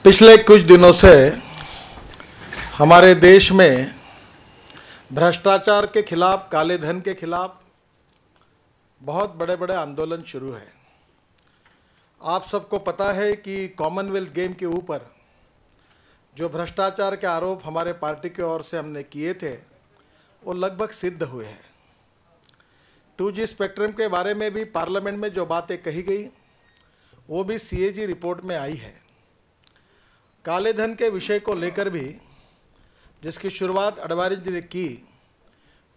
पिछले कुछ दिनों से हमारे देश में भ्रष्टाचार के खिलाफ, काले धन के खिलाफ बहुत बड़े बड़े आंदोलन शुरू हैं। आप सबको पता है कि कॉमनवेल्थ गेम के ऊपर जो भ्रष्टाचार के आरोप हमारे पार्टी की ओर से हमने किए थे वो लगभग सिद्ध हुए हैं। 2G स्पेक्ट्रम के बारे में भी पार्लियामेंट में जो बातें कही गई वो भी CAG रिपोर्ट में आई है। काले धन के विषय को लेकर भी जिसकी शुरुआत अडवाणी जी ने की,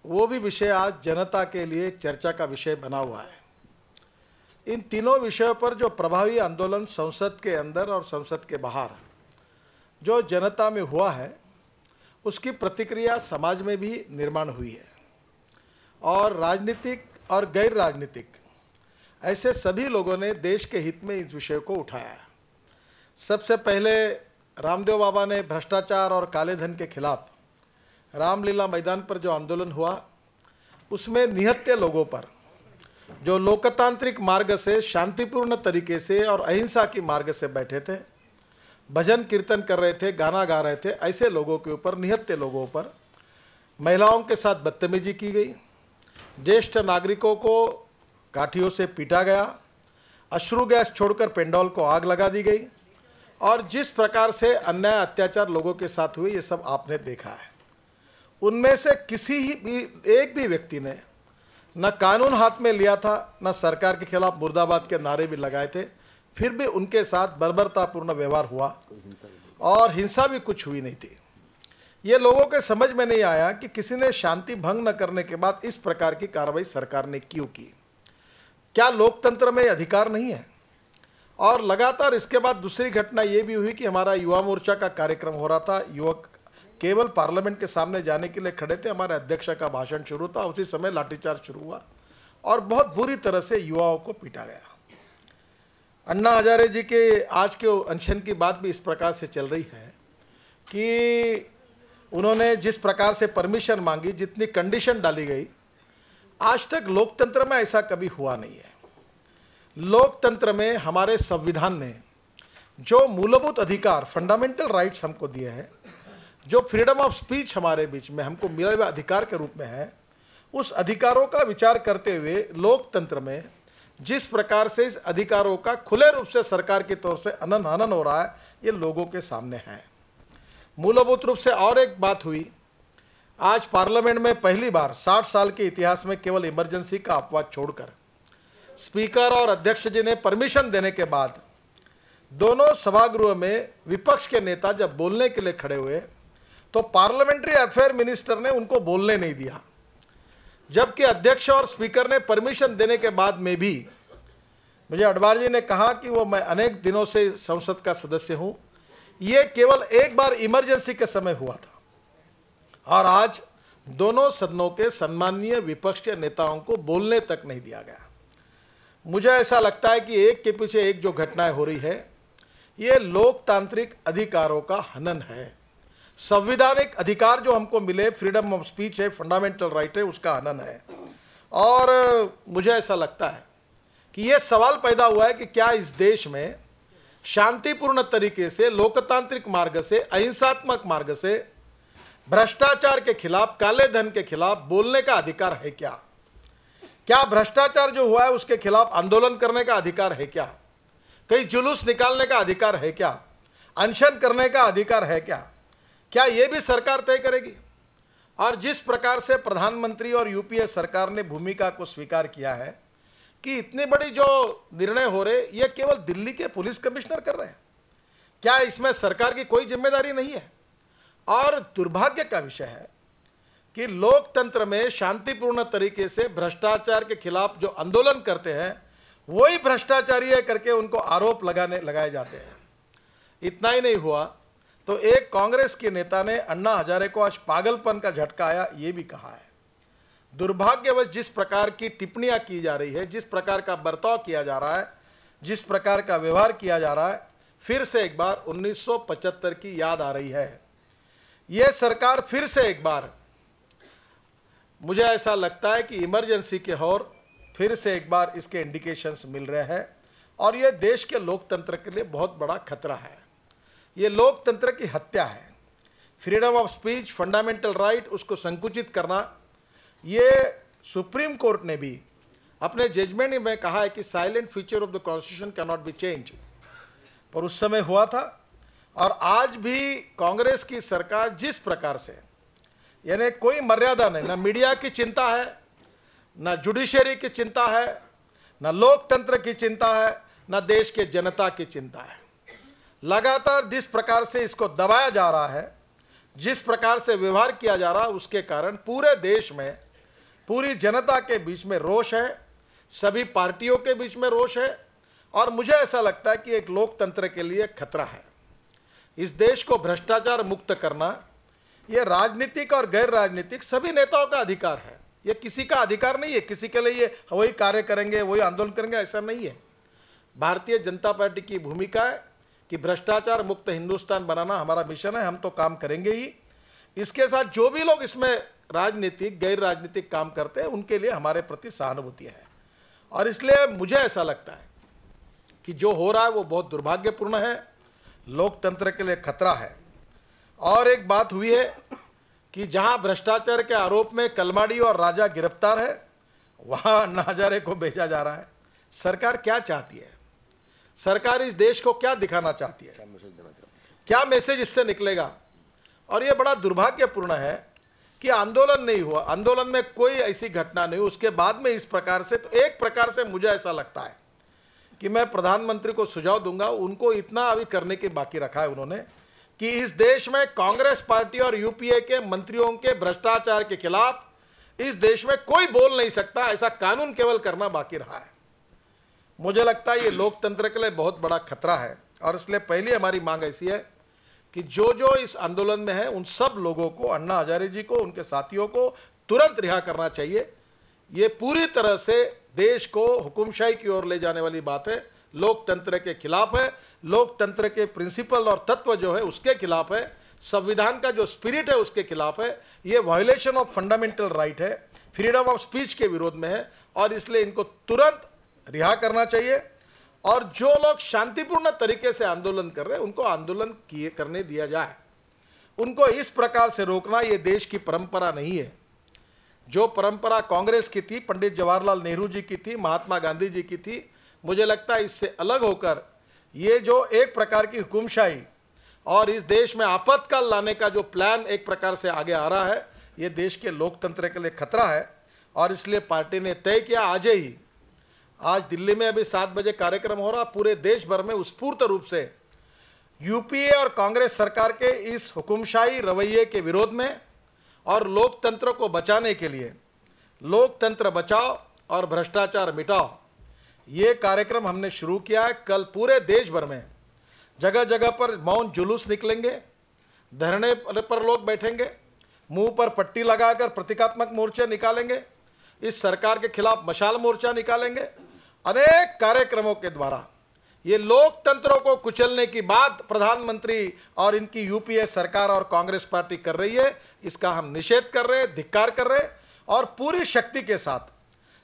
वो भी विषय आज जनता के लिए एक चर्चा का विषय बना हुआ है। इन तीनों विषयों पर जो प्रभावी आंदोलन संसद के अंदर और संसद के बाहर जो जनता में हुआ है, उसकी प्रतिक्रिया समाज में भी निर्माण हुई है और राजनीतिक और गैर राजनीतिक ऐसे सभी लोगों ने देश के हित में इस विषय को उठाया। सबसे पहले रामदेव बाबा ने भ्रष्टाचार और काले धन के खिलाफ रामलीला मैदान पर जो आंदोलन हुआ, उसमें निहत्थे लोगों पर जो लोकतांत्रिक मार्ग से शांतिपूर्ण तरीके से और अहिंसा की मार्ग से बैठे थे, भजन कीर्तन कर रहे थे, गाना गा रहे थे, ऐसे लोगों के ऊपर, निहत्थे लोगों पर महिलाओं के साथ बदतमीजी की गई, ज्येष्ठ नागरिकों को काठियों से पीटा गया, अश्रु गैस छोड़कर पेंडोल को आग लगा दी गई और जिस प्रकार से अन्याय अत्याचार लोगों के साथ हुए, ये सब आपने देखा है। उनमें से किसी भी एक भी व्यक्ति ने न कानून हाथ में लिया था, न सरकार के खिलाफ मुर्दाबाद के नारे भी लगाए थे, फिर भी उनके साथ बर्बरतापूर्ण व्यवहार हुआ और हिंसा भी कुछ हुई नहीं थी। ये लोगों के समझ में नहीं आया कि किसी ने शांति भंग न करने के बाद इस प्रकार की कार्रवाई सरकार ने क्यों की। क्या लोकतंत्र में अधिकार नहीं है? और लगातार इसके बाद दूसरी घटना ये भी हुई कि हमारा युवा मोर्चा का कार्यक्रम हो रहा था, युवक केवल पार्लियामेंट के सामने जाने के लिए खड़े थे, हमारे अध्यक्ष का भाषण शुरू था, उसी समय लाठीचार्ज शुरू हुआ और बहुत बुरी तरह से युवाओं को पीटा गया। अन्ना हजारे जी के आज के अनशन की बात भी इस प्रकार से चल रही है कि उन्होंने जिस प्रकार से परमिशन मांगी, जितनी कंडीशन डाली गई, आज तक लोकतंत्र में ऐसा कभी हुआ नहीं है। लोकतंत्र में हमारे संविधान ने जो मूलभूत अधिकार, फंडामेंटल राइट्स हमको दिए हैं, जो फ्रीडम ऑफ स्पीच हमारे बीच में हमको मिला हुआ अधिकार के रूप में है, उस अधिकारों का विचार करते हुए लोकतंत्र में जिस प्रकार से इस अधिकारों का खुले रूप से सरकार की तरफ से हनन हो रहा है, ये लोगों के सामने है। मूलभूत रूप से और एक बात हुई, आज पार्लियामेंट में पहली बार 60 साल के इतिहास में केवल इमरजेंसी का अपवाद छोड़कर स्पीकर और अध्यक्ष जी ने परमिशन देने के बाद दोनों सभागृह में विपक्ष के नेता जब बोलने के लिए खड़े हुए तो पार्लियामेंट्री अफेयर मिनिस्टर ने उनको बोलने नहीं दिया, जबकि अध्यक्ष और स्पीकर ने परमिशन देने के बाद में भी मुझे अडवाणी जी ने कहा कि वो मैं अनेक दिनों से संसद का सदस्य हूं, ये केवल एक बार इमरजेंसी के समय हुआ था और आज दोनों सदनों के सम्माननीय विपक्ष के नेताओं को बोलने तक नहीं दिया गया। मुझे ऐसा लगता है कि एक के पीछे एक जो घटनाएं हो रही है, ये लोकतांत्रिक अधिकारों का हनन है। संवैधानिक अधिकार जो हमको मिले, फ्रीडम ऑफ स्पीच है, फंडामेंटल राइट है, उसका हनन है। और मुझे ऐसा लगता है कि ये सवाल पैदा हुआ है कि क्या इस देश में शांतिपूर्ण तरीके से, लोकतांत्रिक मार्ग से, अहिंसात्मक मार्ग से भ्रष्टाचार के खिलाफ, काले धन के खिलाफ बोलने का अधिकार है क्या? क्या भ्रष्टाचार जो हुआ है उसके खिलाफ आंदोलन करने का अधिकार है क्या? कहीं जुलूस निकालने का अधिकार है क्या? अनशन करने का अधिकार है क्या? क्या ये भी सरकार तय करेगी? और जिस प्रकार से प्रधानमंत्री और यूपीए सरकार ने भूमिका को स्वीकार किया है कि इतनी बड़ी जो निर्णय हो रहे, ये केवल दिल्ली के पुलिस कमिश्नर कर रहे हैं, क्या इसमें सरकार की कोई जिम्मेदारी नहीं है? और दुर्भाग्य का विषय है कि लोकतंत्र में शांतिपूर्ण तरीके से भ्रष्टाचार के खिलाफ जो आंदोलन करते हैं, वही भ्रष्टाचारी है करके उनको आरोप लगाए जाते हैं। इतना ही नहीं हुआ तो एक कांग्रेस के नेता ने अन्ना हजारे को आज पागलपन का झटका आया, ये भी कहा है। दुर्भाग्यवश जिस प्रकार की टिप्पणियां की जा रही है, जिस प्रकार का बर्ताव किया जा रहा है, जिस प्रकार का व्यवहार किया जा रहा है, फिर से एक बार 1975 की याद आ रही है। यह सरकार फिर से एक बार, मुझे ऐसा लगता है कि इमरजेंसी के ओर फिर से एक बार इसके इंडिकेशंस मिल रहे हैं और ये देश के लोकतंत्र के लिए बहुत बड़ा खतरा है। ये लोकतंत्र की हत्या है। Freedom of speech, fundamental right, उसको संकुचित करना, ये सुप्रीम कोर्ट ने भी अपने जजमेंट में कहा है कि silent feature of the constitution can not be change, पर उस समय हुआ था। और आज भी कांग्रेस की सरकार जिस प्रकार से, यानी कोई मर्यादा नहीं, ना मीडिया की चिंता है, ना जुडिशरी की चिंता है, ना लोकतंत्र की चिंता है, ना देश के जनता की चिंता है। लगातार जिस प्रकार से इसको दबाया जा रहा है, जिस प्रकार से व्यवहार किया जा रहा है, उसके कारण पूरे देश में, पूरी जनता के बीच में रोष है, सभी पार्टियों के बीच में रोष है। और मुझे ऐसा लगता है कि एक लोकतंत्र के लिए खतरा है। इस देश को भ्रष्टाचार मुक्त करना, ये राजनीतिक और गैर राजनीतिक सभी नेताओं का अधिकार है। ये किसी का अधिकार नहीं है, किसी के लिए ये वही कार्य करेंगे, वही आंदोलन करेंगे, ऐसा नहीं है। भारतीय जनता पार्टी की भूमिका है कि भ्रष्टाचार मुक्त हिंदुस्तान बनाना हमारा मिशन है, हम तो काम करेंगे ही। इसके साथ जो भी लोग इसमें राजनीतिक गैर राजनीतिक काम करते हैं, उनके लिए हमारे प्रति सहानुभूति है। और इसलिए मुझे ऐसा लगता है कि जो हो रहा है वो बहुत दुर्भाग्यपूर्ण है, लोकतंत्र के लिए खतरा है। और एक बात हुई है कि जहां भ्रष्टाचार के आरोप में कलमाडी और राजा गिरफ्तार है, वहां अन्ना हजारे को भेजा जा रहा है। सरकार क्या चाहती है? सरकार इस देश को क्या दिखाना चाहती है? क्या मैसेज इससे निकलेगा? और ये बड़ा दुर्भाग्यपूर्ण है कि आंदोलन नहीं हुआ, आंदोलन में कोई ऐसी घटना नहीं, उसके बाद में इस प्रकार से। तो एक प्रकार से मुझे ऐसा लगता है कि मैं प्रधानमंत्री को सुझाव दूंगा, उनको इतना अभी करने की बाकी रखा है उन्होंने, कि इस देश में कांग्रेस पार्टी और यूपीए के मंत्रियों के भ्रष्टाचार के खिलाफ इस देश में कोई बोल नहीं सकता, ऐसा कानून केवल करना बाकी रहा है। मुझे लगता है ये लोकतंत्र के लिए बहुत बड़ा खतरा है। और इसलिए पहली हमारी मांग ऐसी है कि जो जो इस आंदोलन में है, उन सब लोगों को, अन्ना हजारे जी को, उनके साथियों को तुरंत रिहा करना चाहिए। ये पूरी तरह से देश को हुकुमशाही की ओर ले जाने वाली बात है, लोकतंत्र के खिलाफ है, लोकतंत्र के प्रिंसिपल और तत्व जो है उसके खिलाफ है, संविधान का जो स्पिरिट है उसके खिलाफ है। ये वायलेशन ऑफ फंडामेंटल राइट है, फ्रीडम ऑफ स्पीच के विरोध में है। और इसलिए इनको तुरंत रिहा करना चाहिए। और जो लोग शांतिपूर्ण तरीके से आंदोलन कर रहे हैं, उनको आंदोलन करने दिया जाए। उनको इस प्रकार से रोकना ये देश की परंपरा नहीं है। जो परंपरा कांग्रेस की थी, पंडित जवाहरलाल नेहरू जी की थी, महात्मा गांधी जी की थी, मुझे लगता है इससे अलग होकर ये जो एक प्रकार की हुकुमशाही और इस देश में आपातकाल लाने का जो प्लान एक प्रकार से आगे आ रहा है, ये देश के लोकतंत्र के लिए खतरा है। और इसलिए पार्टी ने तय किया, आज दिल्ली में अभी 7 बजे कार्यक्रम हो रहा, पूरे देश भर में उत्स्फूर्त रूप से यूपीए और कांग्रेस सरकार के इस हुकुमशाही रवैये के विरोध में और लोकतंत्र को बचाने के लिए, लोकतंत्र बचाओ और भ्रष्टाचार मिटाओ, ये कार्यक्रम हमने शुरू किया है। कल पूरे देश भर में जगह जगह पर मौन जुलूस निकलेंगे, धरने पर लोग बैठेंगे, मुंह पर पट्टी लगाकर प्रतीकात्मक मोर्चे निकालेंगे, इस सरकार के खिलाफ मशाल मोर्चा निकालेंगे। अनेक कार्यक्रमों के द्वारा ये लोकतंत्रों को कुचलने की बात प्रधानमंत्री और इनकी यूपीए सरकार और कांग्रेस पार्टी कर रही है, इसका हम निषेध कर रहे हैं, धिक्कार कर रहे हैं। और पूरी शक्ति के साथ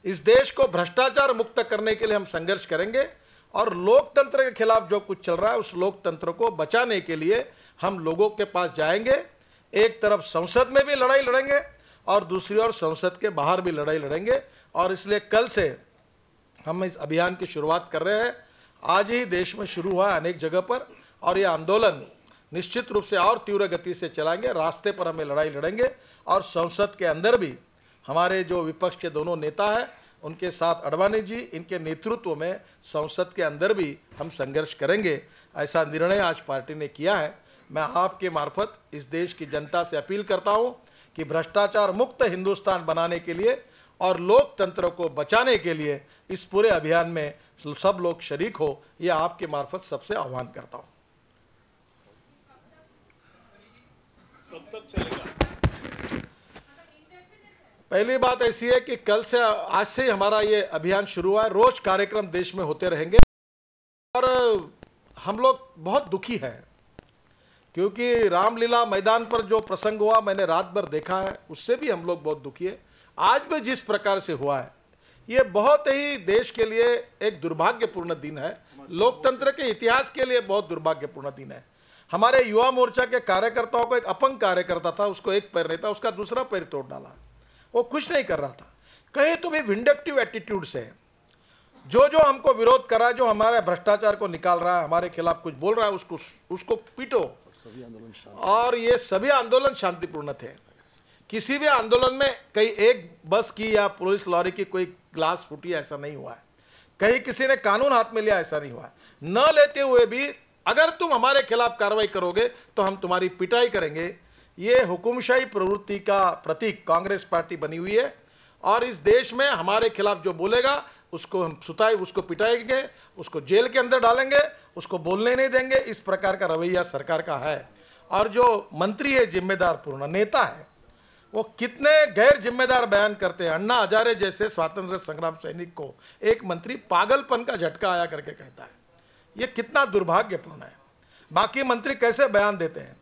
इस देश को भ्रष्टाचार मुक्त करने के लिए हम संघर्ष करेंगे। और लोकतंत्र के खिलाफ जो कुछ चल रहा है, उस लोकतंत्र को बचाने के लिए हम लोगों के पास जाएंगे। एक तरफ संसद में भी लड़ाई लड़ेंगे और दूसरी ओर संसद के बाहर भी लड़ाई लड़ेंगे। और इसलिए कल से हम इस अभियान की शुरुआत कर रहे हैं। आज ही देश में शुरू हुआ अनेक जगह पर, और ये आंदोलन निश्चित रूप से और तीव्र गति से चलाएंगे। रास्ते पर हमें लड़ाई लड़ेंगे और संसद के अंदर भी हमारे जो विपक्ष के दोनों नेता हैं, उनके साथ अडवाणी जी, इनके नेतृत्व में संसद के अंदर भी हम संघर्ष करेंगे। ऐसा निर्णय आज पार्टी ने किया है। मैं आपके मार्फत इस देश की जनता से अपील करता हूं कि भ्रष्टाचार मुक्त हिंदुस्तान बनाने के लिए और लोकतंत्र को बचाने के लिए इस पूरे अभियान में सब लोग शरीक हो, यह आपके मार्फत सबसे आह्वान करता हूं। कब तक चलेगा? पहली बात ऐसी है कि कल से, आज से ही हमारा ये अभियान शुरू हुआ है। रोज कार्यक्रम देश में होते रहेंगे। और हम लोग बहुत दुखी हैं क्योंकि रामलीला मैदान पर जो प्रसंग हुआ, मैंने रात भर देखा है, उससे भी हम लोग बहुत दुखी है। आज भी जिस प्रकार से हुआ है, ये बहुत ही देश के लिए एक दुर्भाग्यपूर्ण दिन है, लोकतंत्र के इतिहास के लिए बहुत दुर्भाग्यपूर्ण दिन है। हमारे युवा मोर्चा के कार्यकर्ताओं को, एक अपंग कार्यकर्ता था, उसको एक पैर नहीं था, उसका दूसरा पैर तोड़ डाला। वो कुछ नहीं कर रहा था। कहीं तो भी विंडक्टिव एटीट्यूड से जो हमको विरोध करा, जो हमारे भ्रष्टाचार को निकाल रहा है, हमारे खिलाफ कुछ बोल रहा है, उसको पीटो। और ये सभी आंदोलन शांतिपूर्ण थे। किसी भी आंदोलन में कहीं एक बस की या पुलिस लॉरी की कोई ग्लास फूटी, ऐसा नहीं हुआ है। कहीं किसी ने कानून हाथ में लिया, ऐसा नहीं हुआ है। न लेते हुए भी अगर तुम हमारे खिलाफ कार्रवाई करोगे तो हम तुम्हारी पिटाई करेंगे। ये हुकुमशाही प्रवृत्ति का प्रतीक कांग्रेस पार्टी बनी हुई है। और इस देश में हमारे खिलाफ जो बोलेगा उसको हम उसको पिटाएंगे, उसको जेल के अंदर डालेंगे, उसको बोलने नहीं देंगे। इस प्रकार का रवैया सरकार का है। और जो मंत्री है, जिम्मेदार पूर्ण नेता है, वो कितने गैर जिम्मेदार बयान करते हैं। अन्ना हजारे जैसे स्वातंत्र संग्राम सैनिक को एक मंत्री पागलपन का झटका आया करके कहता है। ये कितना दुर्भाग्यपूर्ण है। बाकी मंत्री कैसे बयान देते हैं,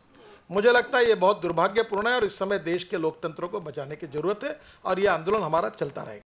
मुझे लगता है ये बहुत दुर्भाग्यपूर्ण है। और इस समय देश के लोकतंत्र को बचाने की जरूरत है और ये आंदोलन हमारा चलता रहेगा।